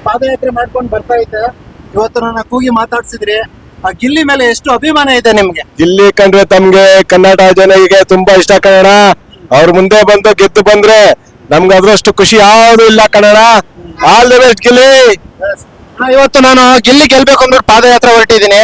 ಪಾದಯಾತ್ರೆ ಮಾಡ್ಕೊಂಡು ಬರ್ತಾ ಇದ್ದೆ, ಇವತ್ತು ನನ್ನ ಕೂಗಿ ಮಾತಾಡ್ಸಿದ್ರಿ. ಆ ಗಿಲ್ಲಿ ಮೇಲೆ ಎಷ್ಟು ಅಭಿಮಾನ ಇದೆ ನಿಮ್ಗೆ? ಗಿಲ್ಲಿ ಕಂಡ್ರೆ ತಮ್ಗೆ ಕನ್ನಡ ಜನರಿಗೆ ತುಂಬಾ ಇಷ್ಟ ಕನ್ನಡ. ಅವ್ರ ಮುಂದೆ ಬಂದು ಗೆದ್ದು ಬಂದ್ರೆ ನಮ್ಗೆ ಅದ್ರಷ್ಟು ಖುಷಿ ಯಾವ್ದು ಇಲ್ಲ Kannada. All the best Gilli. ಇವತ್ತು ನಾನು ಗಿಲ್ಲಿ ಗೆಲ್ಬೇಕು ಅಂದ್ಬಿಟ್ಟು ಪಾದಯಾತ್ರೆ ಹೊರಟಿದ್ದೀನಿ.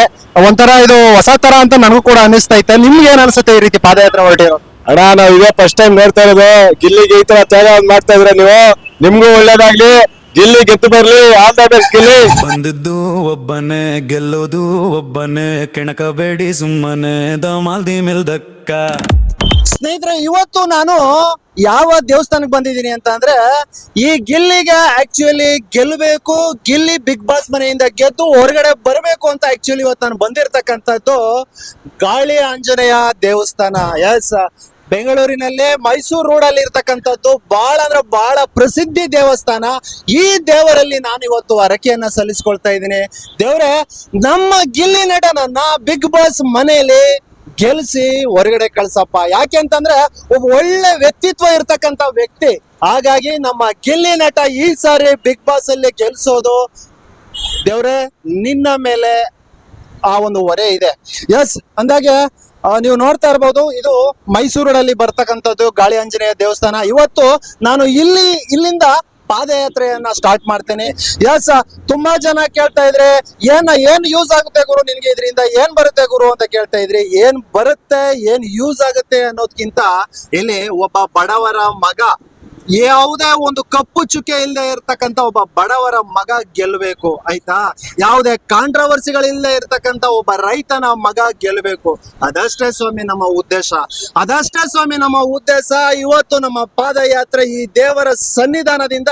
ಒಂಥರ ಇದು ಹೊಸ ತರ ಅಂತ ನನಗೂ ಕೂಡ ಅನಿಸ್ತೈತೆ. ನಿಮ್ಗೆ ಏನ್ ಅನ್ಸುತ್ತೆ ಈ ರೀತಿ ಪಾದಯಾತ್ರೆ ಹೊರಟಿರೋದು? ಅಣ್ಣ ನಾವ್ ಇದೇ ಫಸ್ಟ್ ಟೈಮ್ ನೋಡ್ತಾ ಇರೋದು. ಗಿಲ್ಲಿಗೆ ಈ ತರ ತ್ಯಾಗ ಮಾಡ್ತಾ ಇದ್ರೆ ನೀವು, ನಿಮ್ಗೂ ಒಳ್ಳೇದಾಗ್ಲಿ. ಗಿಲ್ಲಿ ಗೆದ್ದು ಬರ್ಲಿ. All the best Gilli. ಬಂದಿದ್ದು ಒಬ್ಬನೇ ಗೆಲ್ಲೋದು ಒಬ್ಬನೇ, ಕೆಣಕಬೇಡಿ ಸುಮ್ಮನೆ ದಮಾಲ್ದಿ ಮಿಲ್ದಕ್ಕ. ಸ್ನೇಹಿತರೆ, ಇವತ್ತು ನಾನು ಯಾವ ದೇವಸ್ಥಾನಕ್ಕೆ ಬಂದಿದ್ದೀನಿ ಅಂತ ಅಂದ್ರೆ, ಈ ಗಿಲ್ಲಿಗೆ ಆಕ್ಚುಲಿ ಗೆಲ್ಲಬೇಕು, ಗಿಲ್ಲಿ ಬಿಗ್ ಬಾಸ್ ಮನೆಯಿಂದ ಗೆದ್ದು ಹೊರಗಡೆ ಬರಬೇಕು ಅಂತ ಆಕ್ಚುಲಿ ಇವತ್ತು ನಾನು ಬಂದಿರತಕ್ಕಂಥದ್ದು ಗಾಳಿ ಆಂಜನೇಯ ದೇವಸ್ಥಾನ. ಎಸ್, ಬೆಂಗಳೂರಿನಲ್ಲೇ ಮೈಸೂರು ರೋಡ್ ಅಲ್ಲಿ ಇರ್ತಕ್ಕಂಥದ್ದು ಬಹಳ ಅಂದ್ರೆ ಬಹಳ ಪ್ರಸಿದ್ಧಿ ದೇವಸ್ಥಾನ. ಈ ದೇವರಲ್ಲಿ ನಾನು ಇವತ್ತು ಹರಕೆಯನ್ನ ಸಲ್ಲಿಸ್ಕೊಳ್ತಾ ಇದ್ದೀನಿ. ದೇವರೇ, ನಮ್ಮ ಗಿಲ್ಲಿ ನಟನನ್ನ ಬಿಗ್ ಬಾಸ್ ಮನೆಯಲ್ಲಿ ಗೆಲ್ಸಿ ಹೊರಗಡೆ ಕಳ್ಸಪ್ಪ. ಯಾಕೆ ಅಂತಂದ್ರೆ ಒಬ್ಬ ಒಳ್ಳೆ ವ್ಯಕ್ತಿತ್ವ ಇರ್ತಕ್ಕಂಥ ವ್ಯಕ್ತಿ. ಹಾಗಾಗಿ ನಮ್ಮ ಗಿಲ್ಲಿ ನಟ ಈ ಸಾರಿ ಬಿಗ್ ಬಾಸ್ ಅಲ್ಲಿ ಗೆಲ್ಸೋದು ದೇವ್ರೆ ನಿನ್ನ ಮೇಲೆ ಆ ಒಂದು ಹೊರೆ ಇದೆ. ಎಸ್, ಅಂದಾಗೆ ನೀವು ನೋಡ್ತಾ ಇರ್ಬೋದು, ಇದು ಮೈಸೂರಲ್ಲಿ ಬರ್ತಕ್ಕಂಥದ್ದು ಗಾಳಿ ಆಂಜನೇಯ ದೇವಸ್ಥಾನ. ಇವತ್ತು ನಾನು ಇಲ್ಲಿಂದ ಪಾದಯಾತ್ರೆಯನ್ನ ಸ್ಟಾರ್ಟ್ ಮಾಡ್ತೇನೆ. ಎಸ್, ತುಂಬಾ ಜನ ಕೇಳ್ತಾ ಇದ್ರೆ ಏನ್ ಯೂಸ್ ಆಗುತ್ತೆ ಗುರು ನಿನ್ಗೆ, ಇದರಿಂದ ಏನ್ ಬರುತ್ತೆ ಗುರು ಅಂತ ಕೇಳ್ತಾ ಇದ್ರಿ. ಏನ್ ಬರುತ್ತೆ, ಏನ್ ಯೂಸ್ ಆಗುತ್ತೆ ಅನ್ನೋದ್ಕಿಂತ ಇಲ್ಲಿ ಒಬ್ಬ ಬಡವರ ಮಗ, ಯಾವುದೇ ಒಂದು ಕಪ್ಪು ಚುಕ್ಕೆ ಇಲ್ಲದೆ ಇರ್ತಕ್ಕಂಥ ಒಬ್ಬ ಬಡವರ ಮಗ ಗೆಲ್ಲಬೇಕು, ಆಯ್ತಾ? ಯಾವುದೇ ಕಾಂಟ್ರವರ್ಸಿಗಳಿಲ್ಲದೆ ಇರ್ತಕ್ಕಂಥ ಒಬ್ಬ ರೈತನ ಮಗ ಗೆಲ್ಲಬೇಕು. ಅದಷ್ಟೇ ಸ್ವಾಮಿ ನಮ್ಮ ಉದ್ದೇಶ, ಅದಷ್ಟೇ ಸ್ವಾಮಿ ನಮ್ಮ ಉದ್ದೇಶ. ಇವತ್ತು ನಮ್ಮ ಪಾದಯಾತ್ರೆ ಈ ದೇವರ ಸನ್ನಿಧಾನದಿಂದ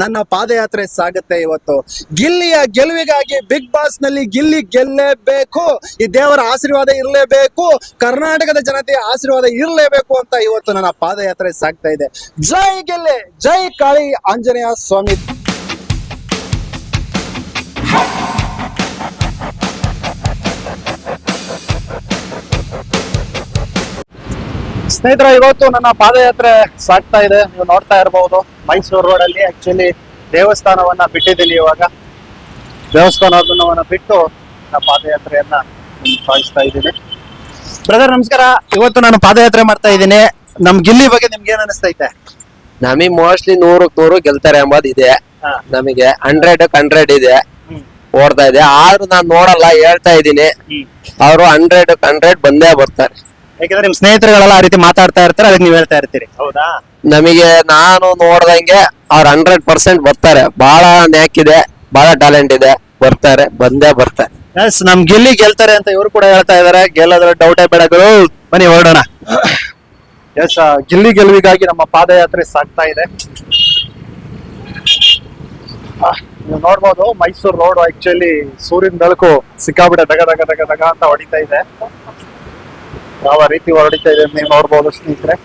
ನನ್ನ ಪಾದಯಾತ್ರೆ ಸಾಗುತ್ತೆ. ಇವತ್ತು ಗಿಲ್ಲಿಯ ಗೆಲುವಿಗಾಗಿ ಬಿಗ್ ಬಾಸ್ ನಲ್ಲಿ ಗಿಲ್ಲಿ ಗೆಲ್ಲೇಬೇಕು, ಈ ದೇವರ ಆಶೀರ್ವಾದ ಇರಲೇಬೇಕು, ಕರ್ನಾಟಕದ ಜನತೆಯ ಆಶೀರ್ವಾದ ಇರಲೇಬೇಕು ಅಂತ ಇವತ್ತು ನನ್ನ ಪಾದಯಾತ್ರೆ ಸಾಗ್ತಾ ಇದೆ. ಜೈ ಗೆಲ್ಲೆ, ಜೈ ಕಾಳಿ ಆಂಜನೇಯ ಸ್ವಾಮಿ. ಸ್ನೇಹಿತರೆ, ಇವತ್ತು ನನ್ನ ಪಾದಯಾತ್ರೆ ಸಾಗ್ತಾ ಇದೆ. ನೀವು ನೋಡ್ತಾ ಇರಬಹುದು ಮೈಸೂರು ರೋಡ್ ಅಲ್ಲಿ ಆಕ್ಚುಲಿ ದೇವಸ್ಥಾನವನ್ನ ಬಿಟ್ಟಿದ್ದೀನಿ. ಇವಾಗ ದೇವಸ್ಥಾನವನ್ನ ಬಿಟ್ಟು ನನ್ನ ಪಾದಯಾತ್ರೆಯನ್ನ ಸಾಗಿಸ್ತಾ ಇದ್ದೀನಿ. ಬ್ರದರ್ ನಮಸ್ಕಾರ. ಇವತ್ತು ನಾನು ಪಾದಯಾತ್ರೆ ಮಾಡ್ತಾ ಇದ್ದೀನಿ. ನಮ್ ಗಿಲ್ಲಿ ಬಗ್ಗೆ ನಿಮ್ಗೆ ಏನ್ ಅನಿಸ್ತೈತೆ? ನಮಗೆ ಮೋಸ್ಟ್ಲಿ 100ಕ್ಕೆ 100 ಗೆಲ್ತಾರೆ ಎಂಬುದು ಇದೆ. ನಮಗೆ 100ಕ್ಕೆ 100 ಇದೆ, ಓಡ್ತಾ ಇದೆ. ಆದ್ರೂ ನಾನ್ ನೋಡಲ್ಲ, ಹೇಳ್ತಾ ಇದ್ದೀನಿ, ಅವರು 100ಕ್ಕೆ 100 ಬಂದೇ ಬರ್ತಾರೆ. ಯಾಕಂದ್ರೆ ನಿಮ್ ಸ್ನೇಹಿತರುಗಳೆಲ್ಲ ಆ ರೀತಿ ಮಾತಾಡ್ತಾ ಇರ್ತಾರೆ, ಅದಕ್ಕೆ ನೀವ್ ಹೇಳ್ತಾ ಇರ್ತೀರಿ. ಹೌದಾ? ನಮಗೆ ನಾನು ನೋಡ್ದಂಗೆ ಅವ್ರು 100% ಬರ್ತಾರೆ. ಬಹಳ ನ್ಯಾಕ್ ಇದೆ, ಬಹಳ ಟ್ಯಾಲೆಂಟ್ ಇದೆ, ಬರ್ತಾರೆ, ಬಂದೇ ಬರ್ತಾರೆ. ಎಸ್, ನಮ್ ಗಿಲ್ಲಿ ಗೆಲ್ತಾರೆ ಅಂತ ಇವರು ಕೂಡ ಹೇಳ್ತಾ ಇದಾರೆ. ಗೆಲ್ಲೋದ್ರ ಡೌಟೇ ಬೇಡ ಗುರು, ಬನ್ನಿ ಹೊರಡೋಣ. ಎಸ್, ಗಿಲ್ಲಿ ಗೆಲುವಿಗಾಗಿ ನಮ್ಮ ಪಾದಯಾತ್ರೆ ಸಾಗ್ತಾ ಇದೆ. ನೀವು ನೋಡ್ಬೋದು ಮೈಸೂರು ರೋಡ್ ಆಕ್ಚುಲಿ ಸೂರ್ಯನ ಬೆಳಕು ಸಿಕ್ಕಾಬಿಟ್ಟೆ ದಗ ದಗ ದಗ ದಗ ಅಂತ ಹೊಡಿತಾ ಇದೆ. ಯಾವ ರೀತಿ ಹೊಡಿತಾ ಇದೆ ನೀವು ನೋಡ್ಬೋದು ಸ್ನೇಹಿತರೆ.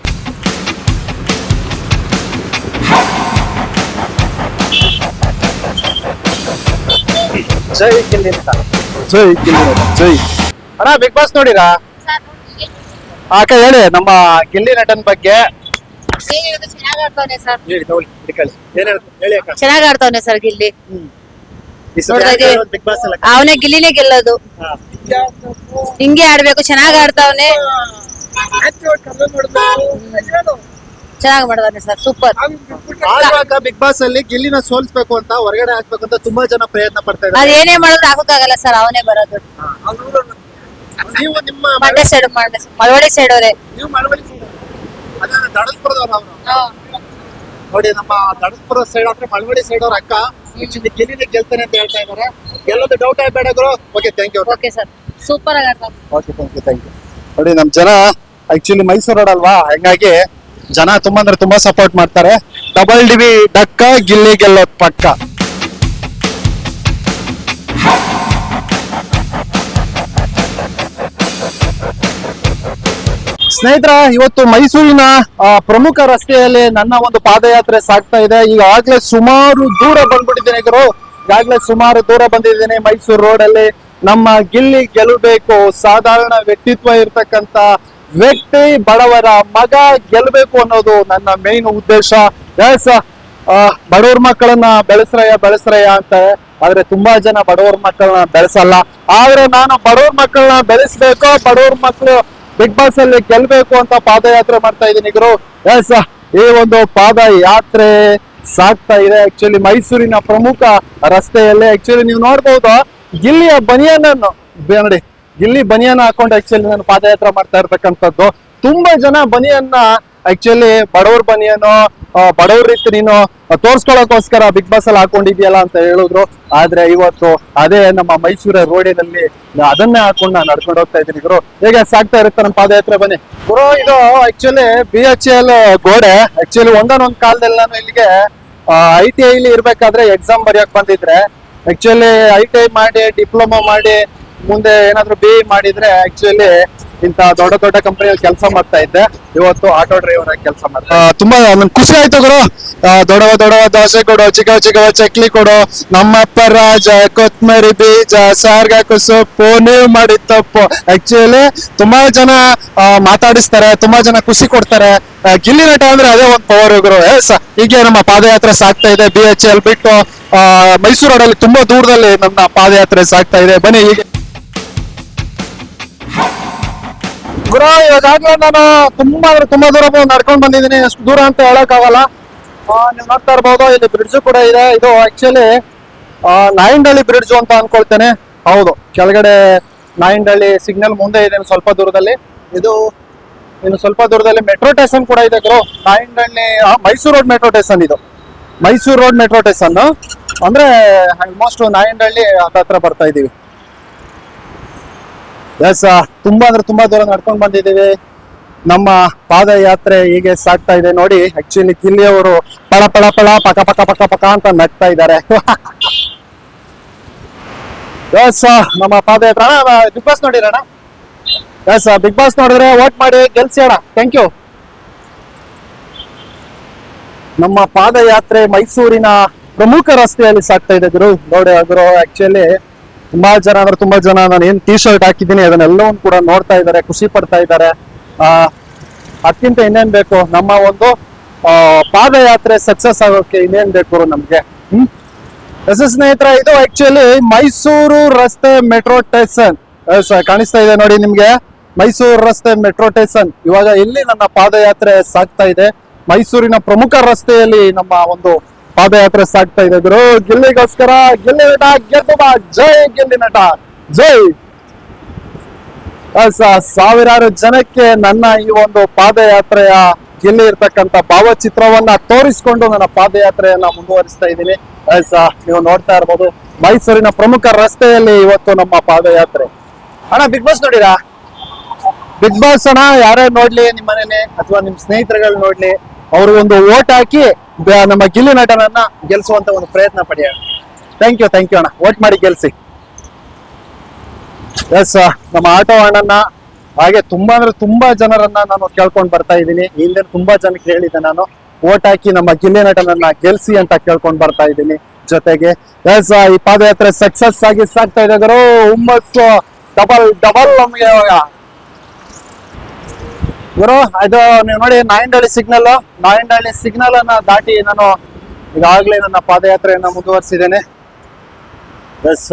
ಜೈ ಗಿಲ್ಲಿ ಅಂತ. ಜೈ ಗಿಲ್ಲಿ, ಜೈ. ಅಣ್ಣ, ಬಿಗ್ ಬಾಸ್ ನೋಡಿರಾ? ಅಕ್ಕ ಹೇಳಿ ನಮ್ಮ ಗಿಲ್ಲಿ ನಟನ್ ಬಗ್ಗೆ. ಚೆನ್ನಾಗ್ ಆಡ್ತಾವನೆ ಸರ್ ಗಿಲ್ಲಿ. ಅವನೇ ಗಿಲ್ಲಿನೇ ಗೆಲ್ಲೋದು. ಹಿಂಗೆ ಆಡ್ಬೇಕು, ಚೆನ್ನಾಗ್ ಆಡ್ತಾವನೆ, ಚೆನ್ನಾಗ್ ಮಾಡ್ತಾನೆ ಸರ್, ಸೂಪರ್. ಬಿಗ್ ಬಾಸ್ ಅಲ್ಲಿ ಗಿಲ್ಲಿನ ಸೋಲ್ಸ್ಬೇಕು ಅಂತ, ಹೊರಗಡೆ ಹಾಕ್ಬೇಕು ಅಂತ ತುಂಬಾ ಜನ ಪ್ರಯತ್ನ ಪಡ್ತಾ ಇದ್ದಾರೆ. ಅದೇನೇ ಮಾಡೋದು ಆಗೋಕ್ಕಾಗಲ್ಲ ಸರ್, ಅವನೇ ಬರೋದು. ನೀವು ನಿಮ್ಮ ಮಂಡ್ಯ ಸೈಡ್, ಮಳವಳ್ಳಿ ಸೈಡ್ ಅವರೇ. ನೀವು ಮಳವಳ್ಳಿ ಸೈಡ್, ಅದೇ ದಡಸ್ಪುರದವ್ರು ಅವರು. ನೋಡಿ, ನಮ್ಮ ದಡಸ್ಪುರ ಸೈಡ್ ಅಂದ್ರೆ ಮಳವಳ್ಳಿ ಸೈಡ್ ಅವ್ರ ಅಕ್ಕ ಗಿಲ್ಲಿನೇ ಗೆಲ್ತಾನೆ ಅಂತ ಹೇಳ್ತಾ ಇದಾರೆ. ಗೆಲ್ಲೋದು ಡೌಟ್ ಬೇಡ ಗುರು. Okay, thank you. Okay sir, super ಆಗಿ ಆಡ್ತಾರೆ. Okay, thank you. ನೋಡಿ, ನಮ್ ಜನ ಆಕ್ಚುಲಿ ಮೈಸೂರು ರೋಡ್ ಅಲ್ವಾ, ಹಂಗಾಗಿ ಜನ ತುಂಬಾ ಅಂದ್ರೆ ತುಂಬಾ ಸಪೋರ್ಟ್ ಮಾಡ್ತಾರೆ. ಡಬಲ್ ಡಿವಿ ಡಕ್ಕ, ಗಿಲ್ಲಿ ಗೆಲ್ಲೋದ್ ಪಕ್ಕ. ಸ್ನೇಹಿತರ, ಇವತ್ತು ಮೈಸೂರಿನ ಪ್ರಮುಖ ರಸ್ತೆಯಲ್ಲಿ ನನ್ನ ಒಂದು ಪಾದಯಾತ್ರೆ ಸಾಗ್ತಾ ಇದೆ. ಈಗಾಗಲೇ ಸುಮಾರು ದೂರ ಬಂದ್ಬಿಟ್ಟಿದ್ದೇನೆ ಗುರು, ಈಗಾಗಲೇ ಸುಮಾರು ದೂರ ಬಂದಿದ್ದೇನೆ. ಮೈಸೂರು ರೋಡ್ ಅಲ್ಲಿ ನಮ್ಮ ಗಿಲ್ಲಿ ಗೆಲ್ಲಬೇಕು, ಸಾಧಾರಣ ವ್ಯಕ್ತಿತ್ವ ಇರ್ತಕ್ಕಂತ ವ್ಯಕ್ತಿ, ಬಡವರ ಮಗ ಗೆಲ್ಲಬೇಕು ಅನ್ನೋದು ನನ್ನ ಮೇನ್ ಉದ್ದೇಶ. ಎಸ್, ಬಡವ್ರ ಮಕ್ಕಳನ್ನ ಬೆಳೆಸ್ರಯ್ಯ ಅಂತಾರೆ, ಆದ್ರೆ ತುಂಬಾ ಜನ ಬಡವ್ರ ಮಕ್ಕಳನ್ನ ಬೆಳೆಸಲ್ಲ. ಆದ್ರೆ ನಾನು ಬಡವ್ರ ಮಕ್ಕಳನ್ನ ಬೆಳೆಸ್ಬೇಕು, ಬಡವ್ರ ಮಕ್ಕಳು ಬಿಗ್ ಬಾಸ್ ಅಲ್ಲಿ ಗೆಲ್ಬೇಕು ಅಂತ ಪಾದಯಾತ್ರೆ ಮಾಡ್ತಾ ಇದ್ದೀನಿ ಗುರು. ಎಸ್, ಈ ಒಂದು ಪಾದಯಾತ್ರೆ ಸಾಗ್ತಾ ಇದೆ ಆಕ್ಚುಲಿ ಮೈಸೂರಿನ ಪ್ರಮುಖ ರಸ್ತೆಯಲ್ಲಿ. ಆಕ್ಚುಲಿ ನೀವು ನೋಡ್ಬೋದು ಗಿಲ್ಲಿಯ ಬನಿಯನನ್ನು ನೋಡಿ, ಗಿಲ್ಲಿ ಬನಿಯನ್ ಹಾಕೊಂಡು ಆಕ್ಚುಲಿ ನಾನು ಪಾದಯಾತ್ರೆ ಮಾಡ್ತಾ ಇರ್ತಕ್ಕಂಥದ್ದು. ತುಂಬಾ ಜನ ಬನಿಯನ್ನ ಆಕ್ಚುಲಿ ಬಡವ್ರ ಬನಿಯನು, ಬಡವ್ರ ರೀತಿ ನೀನು ತೋರ್ಸ್ಕೊಳಕೋಸ್ಕರ ಬಿಗ್ ಬಾಸ್ ಅಲ್ಲಿ ಹಾಕೊಂಡಿದ್ಯಲ್ಲ ಅಂತ ಹೇಳಿದ್ರು. ಆದ್ರೆ ಇವತ್ತು ಅದೇ ನಮ್ಮ ಮೈಸೂರ ರೋಡಿನಲ್ಲಿ ಅದನ್ನೇ ಹಾಕೊಂಡು ನಾನು ನಡ್ಕೊಂಡು ಹೋಗ್ತಾ ಇದ್ದೀನಿ ಗುರು. ಹೇಗೆ ಸಾಗ್ತಾ ಇರುತ್ತೆ ನಮ್ಮ ಪಾದಯಾತ್ರೆ, ಬನ್ನಿ ಗುರು. ಇದು ಆಕ್ಚುಲಿ BHL ಗೋಡೆ. ಆಕ್ಚುಲಿ ಒಂದೊಂದ್ ಕಾಲದಲ್ಲಿ ನಾನು ಇಲ್ಲಿಗೆ ITI ಇರ್ಬೇಕಾದ್ರೆ ಎಕ್ಸಾಮ್ ಬರೆಯಕ್ ಬಂದಿದ್ರೆ, ಆಕ್ಚುಲಿ ITI ಮಾಡಿ ಡಿಪ್ಲೊಮಾ ಮಾಡಿ ಮುಂದೆ ಏನಾದ್ರು BE ಮಾಡಿದ್ರೆ ಆಕ್ಚುಲಿ ಇಂತ ದೊಡ್ಡ ದೊಡ್ಡ ಕಂಪನಿಯಲ್ಲಿ ಕೆಲಸ ಮಾಡ್ತಾ ಇದ್ದೆ. ಇವತ್ತು ಆಟೋ ಡ್ರೈವರ್ ಆಗಿ ಕೆಲಸ ಮಾಡ್ತಾ ತುಂಬಾ ನನ್ ಖುಷಿ ಆಯ್ತು ಗುರು. ದೊಡ್ಡವ ದೋಸೆ ಕೊಡು, ಚಿಕ್ಕವ ಚಕ್ಲಿ ಕೊಡು, ನಮ್ಮಪ್ಪ ರಾಜ, ಕೊತ್ಮರಿ ಬೀಜ, ಸಾರ್ಗಾಕು ಸೊಪ್ಪು, ನೀವು ಮಾಡಿದ ತಪ್ಪು. ಆಕ್ಚುಲಿ ತುಂಬಾ ಜನ ಮಾತಾಡಿಸ್ತಾರೆ, ತುಂಬಾ ಜನ ಖುಷಿ ಕೊಡ್ತಾರೆ. ಗಿಲ್ಲಿ ನಟ ಅಂದ್ರೆ ಅದೇ ಒಂದು ಪವರ್ ಗುರು. ಹೀಗೆ ನಮ್ಮ ಪಾದಯಾತ್ರೆ ಸಾಗ್ತಾ ಇದೆ. BHL ಬಿಟ್ಟು ಮೈಸೂರು ರೋಡಲ್ಲಿ ತುಂಬಾ ದೂರದಲ್ಲಿ ನನ್ನ ಪಾದಯಾತ್ರೆ ಸಾಗ್ತಾ ಇದೆ. ಬನ್ನಿ ಹೀಗೆ ಗುರು. ಇವಾಗಲೇ ನಾನು ತುಂಬಾ ದೂರ ನಡ್ಕೊಂಡ್ ಬಂದಿದ್ದೀನಿ. ಎಷ್ಟು ದೂರ ಅಂತ ಹೇಳಕ್ ಆಗಲ್ಲ. ನೀವು ನೋಡ್ತಾ ಇರ್ಬೋದು, ಇಲ್ಲಿ ಬ್ರಿಡ್ಜ್ ಕೂಡ ಇದೆ. ಇದು ಆಕ್ಚುಲಿ ನಾಯಿಂಡಳ್ಳಿ ಬ್ರಿಡ್ಜ್ ಅಂತ ಅನ್ಕೊಳ್ತೇನೆ. ಹೌದು, ಕೆಳಗಡೆ ನಾಯಿಂಡಳ್ಳಿ ಸಿಗ್ನಲ್ ಮುಂದೆ ಇದೆ ಸ್ವಲ್ಪ ದೂರದಲ್ಲಿ. ಇದು ಇನ್ನು ಸ್ವಲ್ಪ ದೂರದಲ್ಲಿ ಮೆಟ್ರೋ ಸ್ಟೇಷನ್ ಕೂಡ ಇದೆ ಗುರು. Nayandahalli Mysuru road metro station. ಇದು ಮೈಸೂರು ರೋಡ್ ಮೆಟ್ರೋ ಸ್ಟೇಷನ್ ಅಂದ್ರೆ ಆಲ್ಮೋಸ್ಟ್ ನಾಯಿಂಡಳ್ಳಿ ಹತ್ರ ಬರ್ತಾ ಇದೀವಿ. ಎಸ್, ತುಂಬಾ ದೂರ ನಡ್ಕೊಂಡು ಬಂದಿದ್ದೀವಿ. ನಮ್ಮ ಪಾದಯಾತ್ರೆ ಹೀಗೆ ಸಾಗ್ತಾ ಇದೆ ನೋಡಿ. ಆಕ್ಚುಲಿ ಗಿಲ್ಲಿಯವರು ಪಳ ಪಕ ಅಂತ ನಗ್ತಾ ಇದ್ದಾರೆ. ಎಸ್, ನಮ್ಮ ಪಾದಯಾತ್ರೆ ಬಿಗ್ ಬಾಸ್ ನೋಡಿರೋಣ. ಎಸ್, ಬಿಗ್ ಬಾಸ್ ನೋಡಿದ್ರೆ ವೋಟ್ ಮಾಡಿ ಗೆಲ್ಸಿ ಅಣ್ಣ. Thank you. ನಮ್ಮ ಪಾದಯಾತ್ರೆ ಮೈಸೂರಿನ ಪ್ರಮುಖ ರಸ್ತೆಯಲ್ಲಿ ಸಾಗ್ತಾ ಇದೆ ಗುರು. ನೋಡಿ ಗುರು, ಆಕ್ಚುಲಿ ತುಂಬಾ ಜನ ನಾನು ಏನ್ ಟಿ ಶರ್ಟ್ ಹಾಕಿದ್ದೀನಿ ಅದನ್ನೆಲ್ಲವನ್ನು ಕೂಡ ನೋಡ್ತಾ ಇದ್ದಾರೆ, ಖುಷಿ ಪಡ್ತಾ ಇದ್ದಾರೆ. ಅದಕ್ಕಿಂತ ಇನ್ನೇನ್ ಬೇಕು, ನಮ್ಮ ಒಂದು ಪಾದಯಾತ್ರೆ ಸಕ್ಸಸ್ ಆಗೋಕೆ ಇನ್ನೇನ್ ಬೇಕು ನಮ್ಗೆ. ಸ್ನೇಹಿತರೆ, ಇದು ಆಕ್ಚುಲಿ ಮೈಸೂರು ರಸ್ತೆ ಮೆಟ್ರೋ ಸ್ಟೇಷನ್. ಕಾಣಿಸ್ತಾ ಇದೆ ನೋಡಿ ನಿಮ್ಗೆ, ಮೈಸೂರು ರಸ್ತೆ ಮೆಟ್ರೋ ಸ್ಟೇಷನ್. ಇವಾಗ ಇಲ್ಲಿ ನನ್ನ ಪಾದಯಾತ್ರೆ ಸಾಗ್ತಾ ಇದೆ. ಮೈಸೂರಿನ ಪ್ರಮುಖ ರಸ್ತೆಯಲ್ಲಿ ನಮ್ಮ ಒಂದು ಪಾದಯಾತ್ರೆ ಸಾಗ್ತಾ ಇದೆ ಗುರು. ಗಿಲ್ಲಿಗೋಸ್ಕರ, ಗಿಲ್ಲಿ ನಟ ಗೆದ್ದು ಬಾ, ಜೈ ಗಿಲ್ಲಿ ನಟ ಜೈ. ಸಾವಿರಾರು ಜನಕ್ಕೆ ನನ್ನ ಈ ಒಂದು ಪಾದಯಾತ್ರೆಯ ಗಿಲ್ಲಿ ಇರ್ತಕ್ಕಂಥ ಭಾವಚಿತ್ರವನ್ನ ತೋರಿಸಿಕೊಂಡು ನನ್ನ ಪಾದಯಾತ್ರೆಯನ್ನ ಮುಂದುವರಿಸ್ತಾ ಇದ್ದೀನಿ. ನೀವು ನೋಡ್ತಾ ಇರ್ಬೋದು, ಮೈಸೂರಿನ ಪ್ರಮುಖ ರಸ್ತೆಯಲ್ಲಿ ಇವತ್ತು ನಮ್ಮ ಪಾದಯಾತ್ರೆ. ಅಣ್ಣ, ಬಿಗ್ ಬಾಸ್ ನೋಡಿರಾ? ಬಿಗ್ ಬಾಸ್ ಅಣ್ಣ, ಯಾರೇ ನೋಡ್ಲಿ, ನಿಮ್ಮ ಮನೇಲಿ ಅಥವಾ ನಿಮ್ ಸ್ನೇಹಿತರುಗಳು ನೋಡ್ಲಿ, ಅವ್ರು ಒಂದು ಓಟ್ ಹಾಕಿ ನಮ್ಮ ಗಿಲ್ಲಿ ನಟನನ್ನ ಗೆಲ್ಸುವಂತ ಒಂದು ಪ್ರಯತ್ನ ಪಡೆಯೋಣ. ಥ್ಯಾಂಕ್ ಯು ಅಣ್ಣ, ವೋಟ್ ಮಾಡಿ ಗೆಲ್ಸಿ. ಎಸ್, ನಮ್ಮ ಆಟೋ ಅಣ್ಣನ ಹಾಗೆ ತುಂಬಾ ಜನರನ್ನ ನಾನು ಕೇಳ್ಕೊಂಡ್ ಬರ್ತಾ ಇದ್ದೀನಿ. ಹಿಂದೆ ತುಂಬಾ ಜನಕ್ಕೆ ಹೇಳಿದ್ದೆ ನಾನು, ವೋಟ್ ಹಾಕಿ ನಮ್ಮ ಗಿಲ್ಲಿ ನಟನನ್ನ ಗೆಲ್ಸಿ ಅಂತ ಕೇಳ್ಕೊಂಡ್ ಬರ್ತಾ ಇದ್ದೀನಿ. ಜೊತೆಗೆ ಎಸ್, ಈ ಪಾದಯಾತ್ರೆ ಸಕ್ಸಸ್ ಆಗಿ ಸಾಗ್ತಾ ಇದೆ ಗುರು. ಹುಮ್ಮಸ್ಸು ಡಬಲ್ ನಮ್ಗೆ ಗುರು. ಇದು ನೀವು ನೋಡಿ, ನಾಯಿಂಡಳ್ಳಿ ಸಿಗ್ನಲ್ ಅನ್ನ ದಾಟಿ ನಾನು ಈಗಾಗಲೇ ನನ್ನ ಪಾದಯಾತ್ರೆಯನ್ನ ಮುಂದುವರಿಸಿದ್ದೇನೆ. ಎಸ್,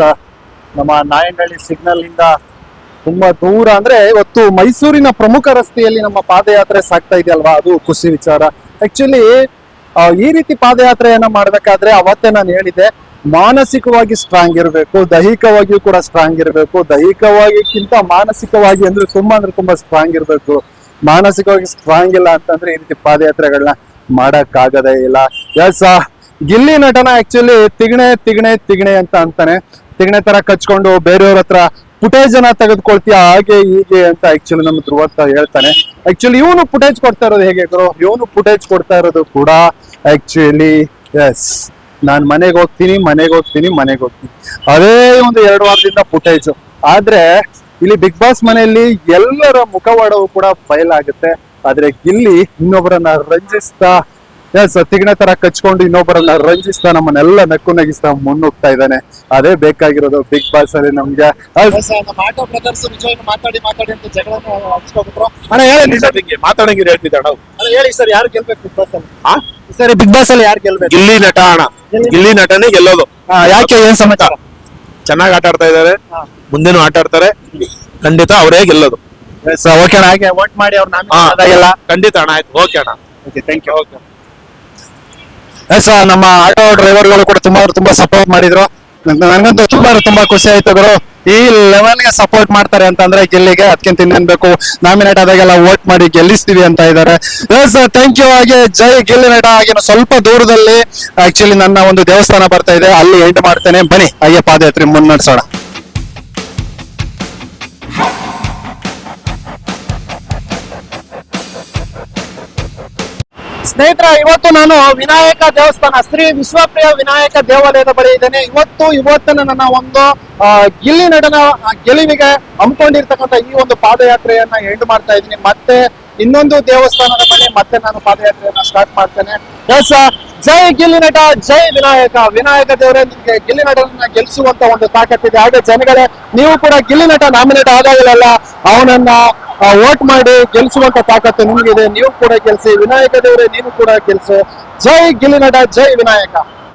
ನಮ್ಮ ನಾಯಿಂಡಳ್ಳಿ ಸಿಗ್ನಲ್ ಇಂದ ತುಂಬಾ ದೂರ ಅಂದ್ರೆ ಇವತ್ತು ಮೈಸೂರಿನ ಪ್ರಮುಖ ರಸ್ತೆಯಲ್ಲಿ ನಮ್ಮ ಪಾದಯಾತ್ರೆ ಸಾಗ್ತಾ ಇದೆಯಲ್ವಾ, ಅದು ಖುಷಿ ವಿಚಾರ. ಆಕ್ಚುಲಿ ಈ ರೀತಿ ಪಾದಯಾತ್ರೆಯನ್ನ ಮಾಡ್ಬೇಕಾದ್ರೆ ಅವತ್ತೇ ನಾನು ಹೇಳಿದ್ದೆ, ಮಾನಸಿಕವಾಗಿ ಸ್ಟ್ರಾಂಗ್ ಇರಬೇಕು, ದೈಹಿಕವಾಗಿಯೂ ಕೂಡ ಸ್ಟ್ರಾಂಗ್ ಇರಬೇಕು. ದೈಹಿಕವಾಗಿಗಿಂತ ಮಾನಸಿಕವಾಗಿ ಅಂದ್ರೆ ತುಂಬಾ ಸ್ಟ್ರಾಂಗ್ ಇರಬೇಕು. ಮಾನಸಿಕವಾಗಿ ಸ್ಟ್ರಾಂಗ್ ಇಲ್ಲ ಅಂತಂದ್ರೆ ಈ ರೀತಿ ಪಾದಯಾತ್ರೆಗಳನ್ನ ಮಾಡಕ್ ಆಗದೇ ಇಲ್ಲ. ಎಸ್, ಗಿಲ್ಲಿ ನಟನ ಆಕ್ಚುಲಿ ತಿಗಣೆ ಅಂತ ಅಂತಾನೆ. ತಿಗಣೆ ತರ ಕಚ್ಕೊಂಡು ಬೇರೆಯವ್ರ ಹತ್ರ ಫುಟೇಜ್ ಅನ್ನ ತೆಗೆದುಕೊಳ್ತೀಯ ಹಾಗೆ ಹೀಗೆ ಅಂತ ಆಕ್ಚುಲಿ ನಮ್ಮ ಧ್ರುವತ್ತ ಹೇಳ್ತಾನೆ. ಆಕ್ಚುಲಿ ಇವನು ಫುಟೇಜ್ ಕೊಡ್ತಾ ಇರೋದು ಹೇಗೆ ಗುರು? ಇವನು ಫುಟೇಜ್ ಕೊಡ್ತಾ ಇರೋದು ಕೂಡ ಆಕ್ಚುಲಿ ಎಸ್, ನಾನ್ ಮನೆಗೆ ಹೋಗ್ತೀನಿ ಅದೇ ಒಂದು 2 ವಾರದಿಂದ ಫುಟೇಜ್. ಆದ್ರೆ ಇಲ್ಲಿ ಬಿಗ್ ಬಾಸ್ ಮನೆಯಲ್ಲಿ ಎಲ್ಲರ ಮುಖವಾಡವು ಕೂಡ ಬಯಲ್ ಆಗುತ್ತೆ. ಆದ್ರೆ ಗಿಲ್ಲಿ ಇನ್ನೊಬ್ಬರನ್ನ ರಂಜಿಸ್ತಾ, ತಿಗಣೆ ತರ ಕಚ್ಕೊಂಡು ಇನ್ನೊಬ್ಬರನ್ನ ರಂಜಿಸ್ತಾ ನಮ್ಮನ್ನೆಲ್ಲ ನಕ್ಕು ನಗಿಸ್ತಾ ಮುನ್ನುಗ್ತಾ ಇದ್ದಾನೆ. ಅದೇ ಬೇಕಾಗಿರೋದು ಬಿಗ್ ಬಾಸ್ ಅಲ್ಲಿ ನಮ್ಗೆ. ನಮ್ಮ ಆಟೋ ಬ್ರದರ್ಸ್ ನಿಜವಾಗಿ ಮಾತಾಡಿ ಅಂತ ಜಗಳನ ಹಚ್ಕೊಬಿಟ್ರು. ಅಣ್ಣ ಹೇಳಿ, ಮಾತಾಡಂಗಿರ ಹೇಳ್ತಿದ್ದ ಹೇಳಿ ಸರ್, ಯಾರು ಗೆಲ್ಬೇಕು ಬಿಗ್ ಬಾಸ್ ಅಲ್ಲಿ? ಸರಿ ಬಿಗ್ ಬಾಸ್ ಅಲ್ಲಿ ಯಾರು ಗೆಲ್ಬೇಕು? ಗಿಲ್ಲಿ ನಟ ಅಣ್ಣ, ಗಿಲ್ಲಿ ನಟನೇ ಗೆಲ್ಲೋದು. ಯಾಕೆ ಏನ್ ಸಮಾಚಾರ? ಚೆನ್ನಾಗಿ ಆಟ ಆಡ್ತಾ ಇದಾರೆ, ಮುಂದೆನೂ ಆಟ ಆಡ್ತಾರೆ, ಖಂಡಿತ ಅವರೇ ಗೆಲ್ಲೋದು. ಓಕೆ ಅಣ್ಣ, ಹಾಗೆ ವೋಟ್ ಮಾಡಿ ಅವ್ರ ಎಲ್ಲ ಖಂಡಿತ ಅಣ್ಣ. ಆಯ್ತು, ಓಕೆ ಅಣ್ಣ. Thank you. ನಮ್ಮ ಆಟೋ ಡ್ರೈವರ್ಗಳು ಕೂಡ ತುಂಬಾ ಸಪೋರ್ಟ್ ಮಾಡಿದ್ರು. ನನಗಂತೂ ತುಂಬಾ ಖುಷಿ ಆಯ್ತು ಗುರು. ಈ ಲೆವೆಲ್ ಗೆ ಸಪೋರ್ಟ್ ಮಾಡ್ತಾರೆ ಅಂತಂದ್ರೆ ಗಿಲ್ಲಿಗೆ, ಅದಕ್ಕಿಂತ ಇನ್ನೇನ್ ಬೇಕು. ನಾಮಿನೇಟ್ ಆದಾಗೆಲ್ಲ ವೋಟ್ ಮಾಡಿ ಗೆಲ್ಲಿಸ್ತೀವಿ ಅಂತ ಇದ್ದಾರೆ. Thank you. ಹಾಗೆ ಜೈ ಗಿಲ್ಲಿ ನಟ. ಹಾಗೆ ಸ್ವಲ್ಪ ದೂರದಲ್ಲಿ ಆಕ್ಚುಲಿ ನನ್ನ ಒಂದು ದೇವಸ್ಥಾನ ಬರ್ತಾ ಇದೆ, ಅಲ್ಲಿ ಎಂಡ್ ಮಾಡ್ತೇನೆ. ಬನ್ನಿ ಹಾಗೆ ಪಾದಯಾತ್ರೆ ಮುನ್ನಡೆಸೋಣ. ಸ್ನೇಹಿತರೆ, ಇವತ್ತು ನಾನು ವಿನಾಯಕ ದೇವಸ್ಥಾನ, ಶ್ರೀ ವಿಶ್ವಪ್ರಿಯ ವಿನಾಯಕ ದೇವಾಲಯದ ಬಳಿ ಇದ್ದೇನೆ. ಇವತ್ತಿನ ನನ್ನ ಒಂದು ಗಿಲ್ಲಿ ನಟನ ಗೆಲುವಿಗೆ ಹಮ್ಮಿಕೊಂಡಿರ್ತಕ್ಕಂಥ ಈ ಒಂದು ಪಾದಯಾತ್ರೆಯನ್ನ ಎಂಡ್ ಮಾಡ್ತಾ ಇದ್ದೀನಿ. ಮತ್ತೆ ಇನ್ನೊಂದು ದೇವಸ್ಥಾನದ ಬಳಿ ಮತ್ತೆ ನಾನು ಪಾದಯಾತ್ರೆಯನ್ನ ಸ್ಟಾರ್ಟ್ ಮಾಡ್ತೇನೆ. ಜೈ ಗಿಲ್ಲಿ ನಟ, ಜೈ ವಿನಾಯಕ. ವಿನಾಯಕ ದೇವರೇ, ನಿಮ್ಗೆ ಗಿಲ್ಲಿ ನಟನನ್ನ ಗೆಲ್ಲಿಸುವಂತ ಒಂದು ತಾಕತ್ತಿದೆ. ಹಾಗೆ ಜನಗಳೇ, ನೀವು ಕೂಡ ಗಿಲ್ಲಿ ನಟ ನಾಮಿನೇಟ್ ಆದಾಗಲೆಲ್ಲ ಅವನನ್ನ ವೋಟ್ ಮಾಡಿ ಗೆಲ್ಲಿಸುವಂತ ತಾಕತ್ತು ನಿಮ್ಗಿದೆ. ನೀವು ಕೂಡ ಗೆಲ್ಸಿ. ವಿನಾಯಕ ದೇವರೇ, ನೀನು ಕೂಡ ಗೆಲ್ಸು. ಜೈ ಗಿಲ್ಲಿ ನಟ, ಜೈ ವಿನಾಯಕ.